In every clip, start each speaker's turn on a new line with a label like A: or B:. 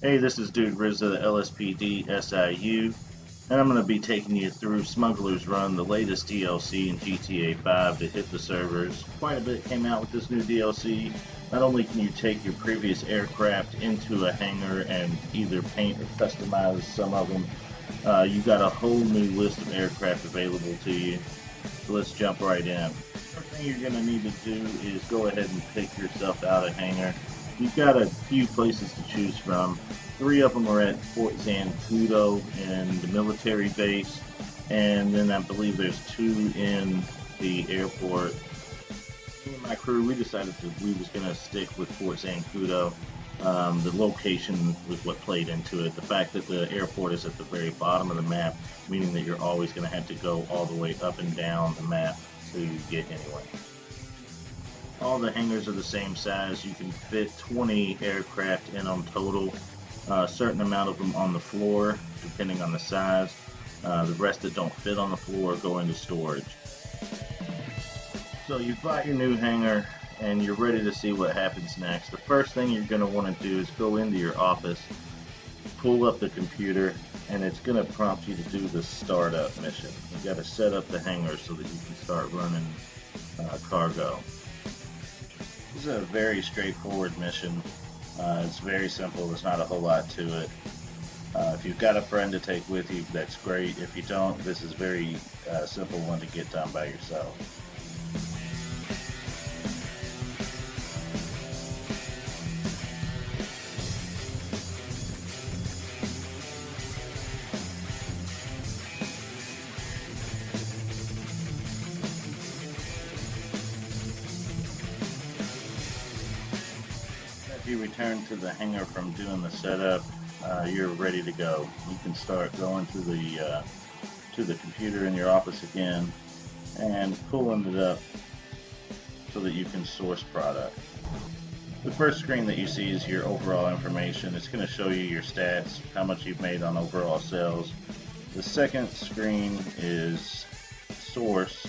A: Hey, this is Dude Rizza, the LSPD SIU, and I'm going to be taking you through Smuggler's Run, the latest DLC in GTA 5 to hit the servers. Quite a bit came out with this new DLC. Not only can you take your previous aircraft into a hangar and either paint or customize some of them, you got a whole new list of aircraft available to you. So let's jump right in. First thing you're going to need to do is go ahead and pick yourself out a hangar. You've got a few places to choose from. Three of them are at Fort Zancudo in the military base, and then I believe there's two in the airport. Me and my crew, we decided we was going to stick with Fort Zancudo. The location was what played into it. The fact that the airport is at the very bottom of the map, meaning that you're always going to have to go all the way up and down the map to get anywhere. All the hangars are the same size. You can fit 20 aircraft in them total. A certain amount of them on the floor, depending on the size. The rest that don't fit on the floor go into storage. So you've got your new hangar and you're ready to see what happens next. The first thing you're going to want to do is go into your office, pull up the computer, and it's going to prompt you to do the startup mission. You've got to set up the hangar so that you can start running cargo. This is a very straightforward mission. It's very simple. There's not a whole lot to it. If you've got a friend to take with you, that's great. If you don't, this is very simple one to get done by yourself. If you return to the hangar from doing the setup, you're ready to go. You can start going to the computer in your office again and pulling it up so that you can source product. The first screen that you see is your overall information. It's going to show you your stats, how much you've made on overall sales. The second screen is source,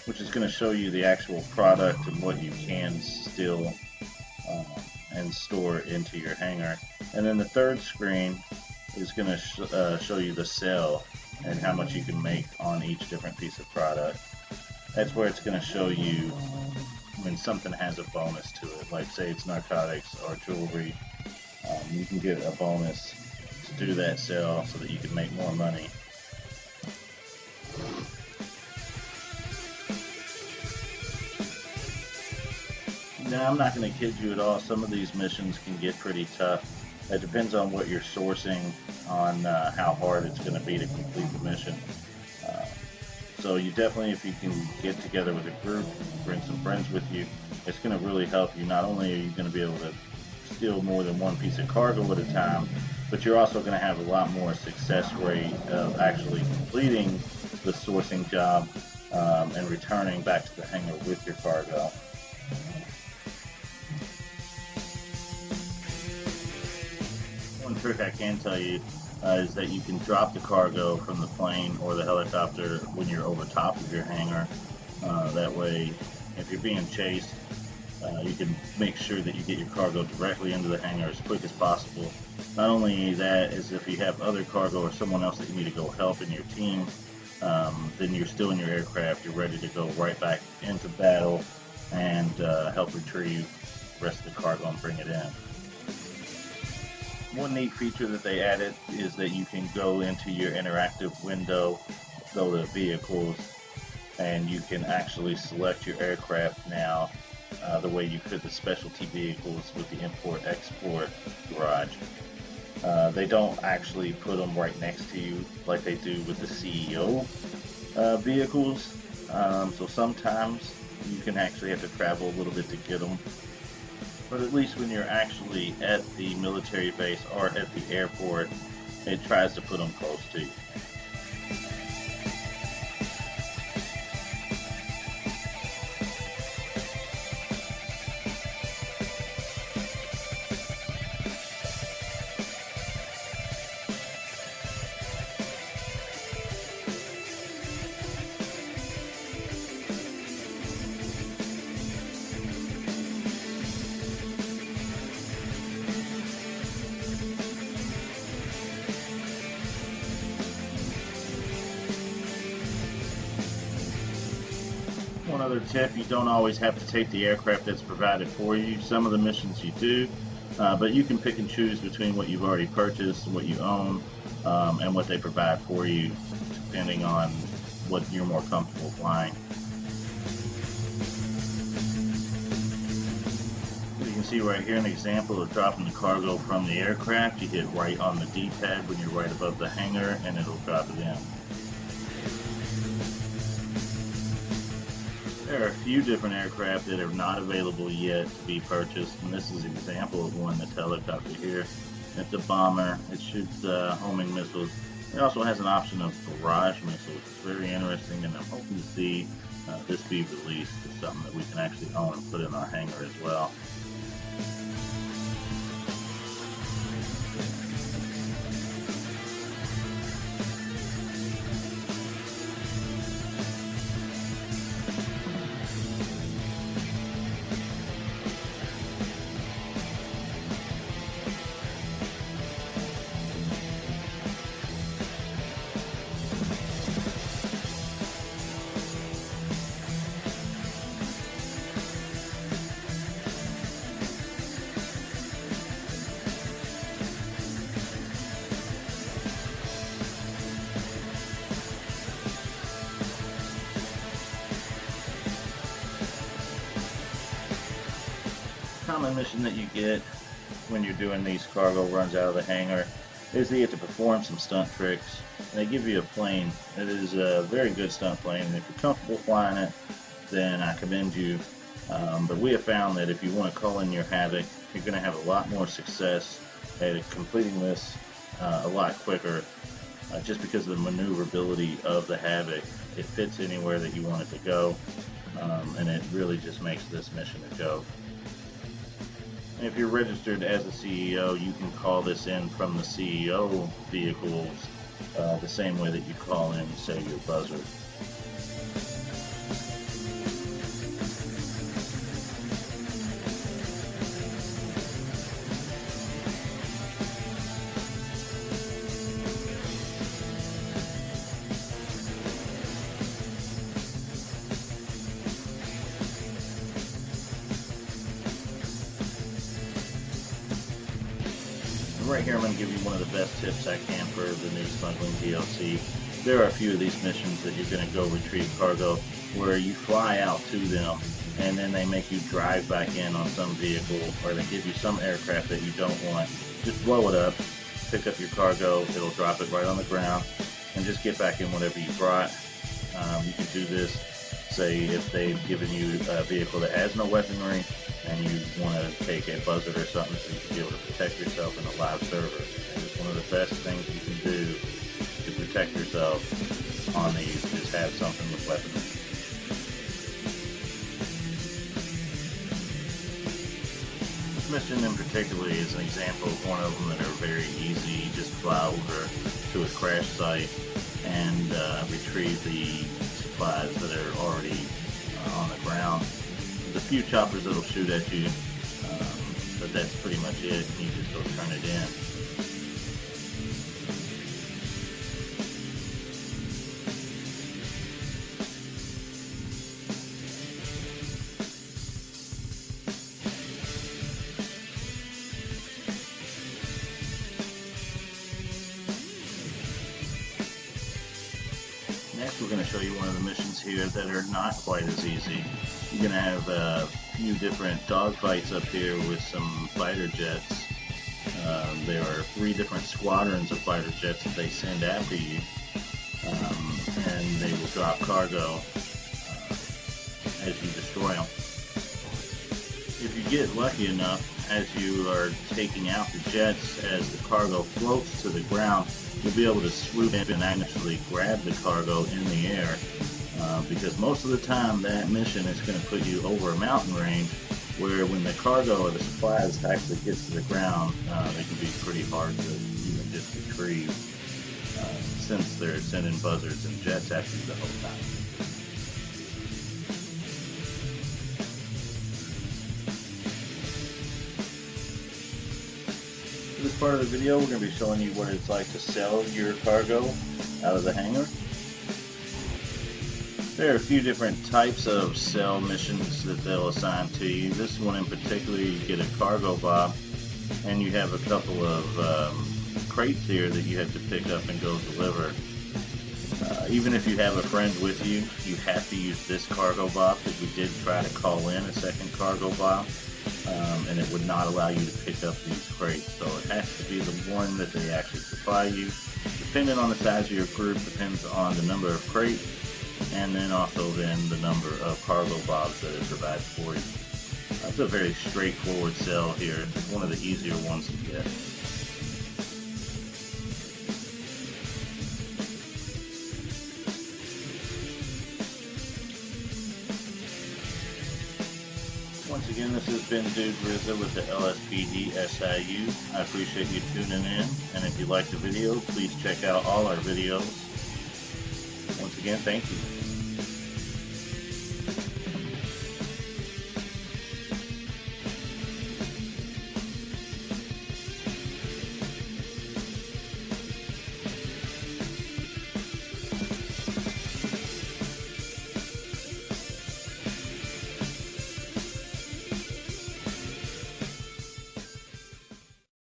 A: which is going to show you the actual product and what you can steal and store into your hangar. And then the third screen is going to show you the sell and how much you can make on each different piece of product. That's where it's going to show you when something has a bonus to it, like say it's narcotics or jewelry. You can get a bonus to do that sell so that you can make more money. Now, I'm not going to kid you at all. Some of these missions can get pretty tough. It depends on what you're sourcing, on how hard it's going to be to complete the mission. So you definitely, if you can get together with a group, bring some friends with you, it's going to really help you. Not only are you going to be able to steal more than one piece of cargo at a time, but you're also going to have a lot more success rate of actually completing the sourcing job and returning back to the hangar with your cargo. One trick I can tell you is that you can drop the cargo from the plane or the helicopter when you're over top of your hangar. That way, if you're being chased, you can make sure that you get your cargo directly into the hangar as quick as possible. Not only that, is if you have other cargo or someone else that you need to go help in your team, then you're still in your aircraft, you're ready to go right back into battle and help retrieve the rest of the cargo and bring it in. One neat feature that they added is that you can go into your interactive window, go to vehicles, and you can actually select your aircraft now the way you could the specialty vehicles with the import-export garage. They don't actually put them right next to you like they do with the CEO vehicles, so sometimes you can actually have to travel a little bit to get them. But at least when you're actually at the military base or at the airport, it tries to put them close to you. Another tip, you don't always have to take the aircraft that's provided for you. Some of the missions you do, but you can pick and choose between what you've already purchased, what you own, and what they provide for you, depending on what you're more comfortable flying. You can see right here an example of dropping the cargo from the aircraft. You hit right on the D-pad when you're right above the hangar, and it'll drop it in. There are a few different aircraft that are not available yet to be purchased, and this is an example of one that's helicopter here. It's a bomber. It shoots homing missiles. It also has an option of barrage missiles. It's very interesting, and I'm hoping to see this be released as something that we can actually own and put in our hangar as well. Common mission that you get when you're doing these cargo runs out of the hangar is that you have to perform some stunt tricks. They give you a plane. It is a very good stunt plane, and if you're comfortable flying it, then I commend you. But we have found that if you want to call in your Havoc, you're going to have a lot more success at completing this a lot quicker, just because of the maneuverability of the Havoc. It fits anywhere that you want it to go, and it really just makes this mission a go. And if you're registered as a CEO, you can call this in from the CEO vehicles the same way that you call in, say, your buzzard. Right here I'm going to give you one of the best tips I can for the new smuggling DLC. There are a few of these missions that you're going to go retrieve cargo where you fly out to them and then they make you drive back in on some vehicle, or they give you some aircraft that you don't want. Just blow it up, pick up your cargo, it'll drop it right on the ground, and just get back in whatever you brought. You can do this, say, if they've given you a vehicle that has no weaponry, and you want to take a buzzard or something so you can be able to protect yourself in a live server. And it's one of the best things you can do to protect yourself on these, is have something with weaponry. This mission in particular is an example of one of them that are very easy. You just fly over to a crash site and retrieve the supplies that are already on the ground. There's a few choppers that'll shoot at you, but that's pretty much it. You just go turn it in. Next, we're going to show you one of the missions here that are not quite as easy. You're going to have a few different dogfights up here with some fighter jets. There are 3 different squadrons of fighter jets that they send after you, and they will drop cargo as you destroy them. If you get lucky enough, as you are taking out the jets, as the cargo floats to the ground, you'll be able to swoop in and actually grab the cargo in the air. Because most of the time that mission is going to put you over a mountain range, where when the cargo or the supplies actually gets to the ground, they can be pretty hard to even just retrieve, since they're sending buzzards and jets after you the whole time. For this part of the video, we're going to be showing you what it's like to sell your cargo out of the hangar. There are a few different types of cell missions that they'll assign to you. This one in particular, you get a cargo bob, and you have a couple of crates here that you have to pick up and go deliver. Even if you have a friend with you, you have to use this cargo bob, because we did try to call in a second cargo bob, and it would not allow you to pick up these crates. So it has to be the one that they actually supply you. Depending on the size of your group, depends on the number of crates, and then also then the number of cargo bobs that it provides for you. It's a very straightforward cell here. It's one of the easier ones to get. Once again, this has been Dude Rizza with the LSPD SIU. I appreciate you tuning in, and if you liked the video, please check out all our videos. Once again, thank you.